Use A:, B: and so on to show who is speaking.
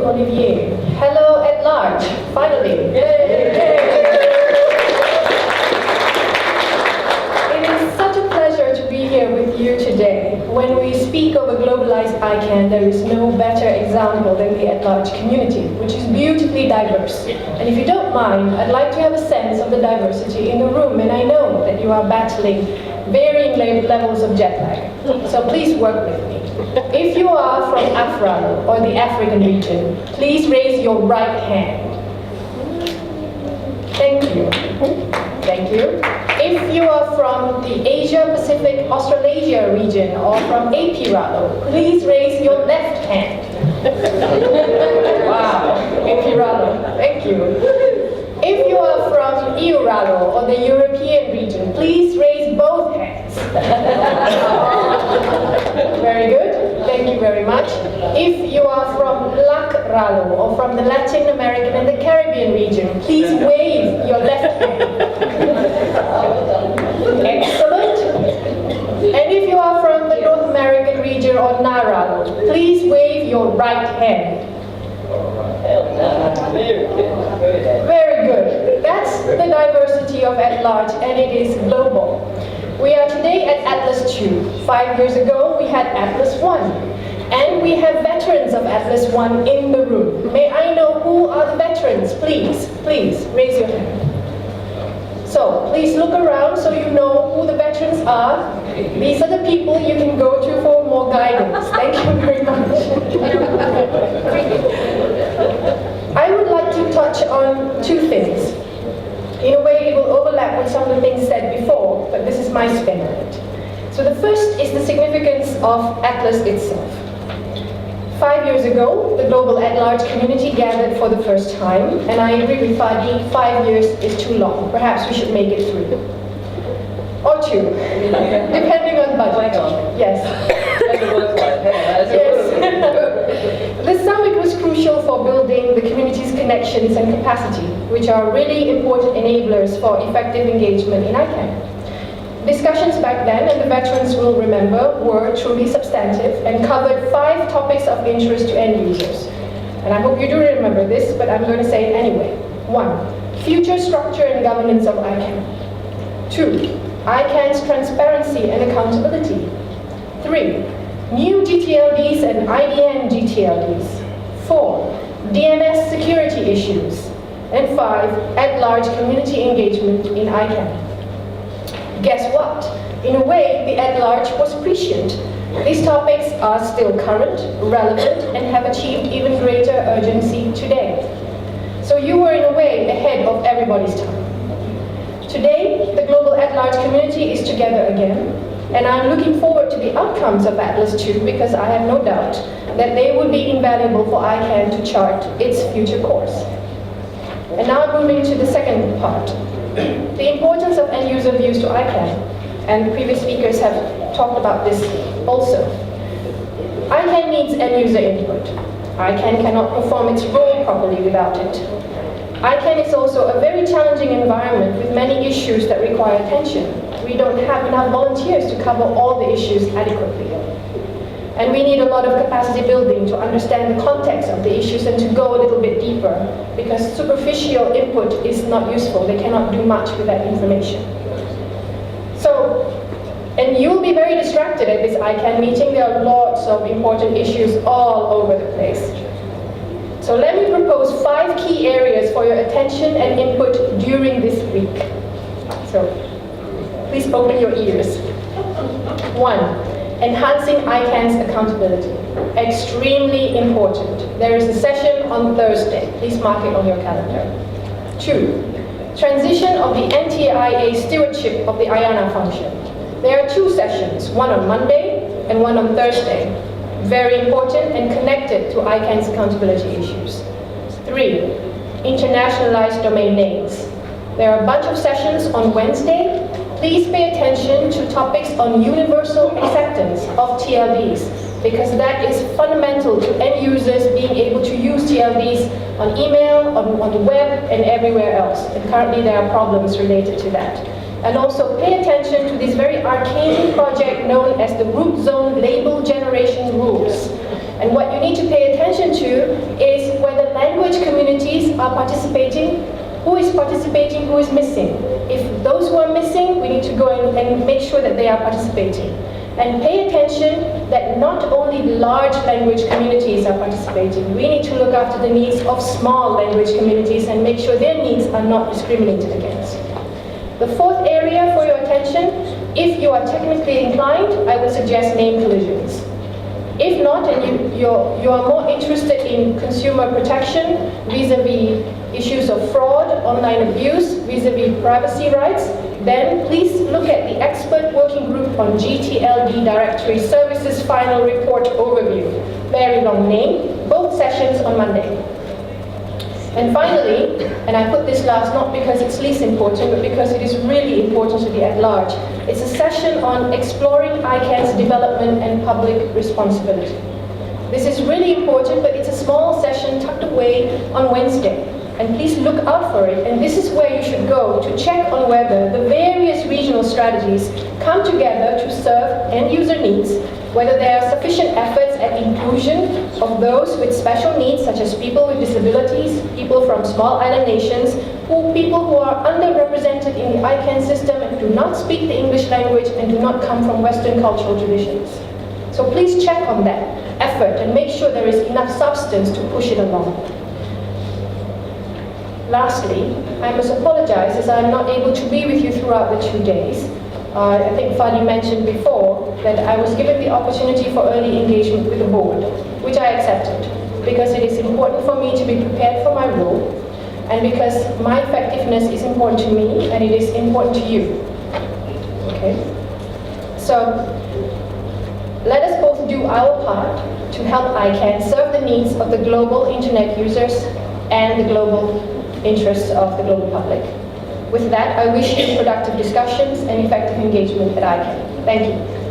A: Olivier. Hello at large, finally. Yay. It is such a pleasure to be here with you today. When we speak of a globalized ICANN, there is no better example than the at-large community, which is beautifully diverse. And if you don't mind, I'd like to have a sense of the diversity in the room, and I know that you are battling varying levels of jet lag. So please work with me. If you are from Afra or the African region, please raise your right hand. Thank you. Thank you. If you are from the Asia-Pacific Australasia region or from APRALO, please raise your left hand. Wow, APRALO, thank you. If you are from EURALO or the European region, please raise both hands. Very good, thank you very much. If you are from LAC-RALO or from the Latin American and the Caribbean region, please wave your left hand. Excellent. And if you are from the North American region or NARALO, please wave your right hand. Very good. That's the diversity of at-large, and it is global. We are today at Atlas 2. 5 years ago, we had Atlas 1. And we have veterans of Atlas 1 in the room. May I know who are the veterans? Please, please, raise your hand. So, please look around so you know who the veterans are. These are the people you can go to for more guidance. Thank you very much. I would like to touch on two things. In a way, it will overlap with some of the things said before, but this is my spin on it. So the first is the significance of Atlas itself. 5 years ago, the global at-large community gathered for the first time, and I agree with Fadi, 5 years is too long. Perhaps we should make it 3. Or 2, depending on budget. Yes. Yes. The summit was crucial for building the community's connections and capacity, which are really important enablers for effective engagement in ICANN. Discussions back then, and the veterans will remember, were truly substantive and covered 5 topics of interest to end users. And I hope you do remember this, but I'm going to say it anyway. 1. Future structure and governance of ICANN. 2. ICANN's transparency and accountability. 3. New GTLDs and IDN GTLDs. 4. DNS security issues. And 5. At-large community engagement in ICANN. Guess what? In a way, the at-large was prescient. These topics are still current, relevant, and have achieved even greater urgency today. So you were in a way ahead of everybody's time. Today, the global at-large community is together again, and I'm looking forward to the outcomes of Atlas 2 because I have no doubt that they would be invaluable for ICANN to chart its future course. And now moving to the second part. The importance of end-user views to ICANN, and previous speakers have talked about this also. ICANN needs end-user input. ICANN cannot perform its role properly without it. ICANN is also a very challenging environment with many issues that require attention. We don't have enough volunteers to cover all the issues adequately. And we need a lot of capacity building to understand the context of the issues and to go a little bit deeper, because superficial input is not useful. They cannot do much with that information. So, and you will be very distracted at this ICANN meeting. There are lots of important issues all over the place. So let me propose 5 key areas for your attention and input during this week. So, please open your ears. 1. Enhancing ICANN's accountability. Extremely important. There is a session on Thursday. Please mark it on your calendar. 2. Transition of the NTIA stewardship of the IANA function. There are 2 sessions, one on Monday and one on Thursday. Very important and connected to ICANN's accountability issues. 3. Internationalized domain names. There are a bunch of sessions on Wednesday. Please pay attention to topics on universal acceptance of TLDs, because that is fundamental to end users being able to use TLDs on email, on the web, and everywhere else. And currently there are problems related to that. And also pay attention to this very arcane project known as the root zone label generation rules. And what you need to pay attention to is whether language communities are participating, who is participating, who is missing. If those who are missing, we need to go and make sure that they are participating. And pay attention that not only large language communities are participating, we need to look after the needs of small language communities and make sure their needs are not discriminated against. The fourth area for your attention, if you are technically inclined, I would suggest name collisions. If not, and you are more interested in consumer protection vis-a-vis issues of fraud, online abuse, vis-a-vis privacy rights, then please look at the expert working group on GTLD Directory Services Final Report Overview. Very long name, both sessions on Monday. And finally, and I put this last not because it's least important, but because it is really important to the at large, it's a session on exploring ICANN's development and public responsibility. This is really important, but it's a small session tucked away on Wednesday. And please look out for it, and this is where you should go to check on whether the various regional strategies come together to serve end user needs, whether there are sufficient efforts at inclusion of those with special needs, such as people with disabilities, people from small island nations, people who are underrepresented in the ICANN system and do not speak the English language and do not come from Western cultural traditions. So please check on that effort and make sure there is enough substance to push it along. Lastly, I must apologize as I'm not able to be with you throughout the 2 days. I think Fadi mentioned before that I was given the opportunity for early engagement with the board, which I accepted, because it is important for me to be prepared for my role, and because my effectiveness is important to me and it is important to you. Okay? So, let us both do our part to help ICANN serve the needs of the global internet users and the global interests of the global public. With that, I wish you productive discussions and effective engagement at ICANN. Thank you.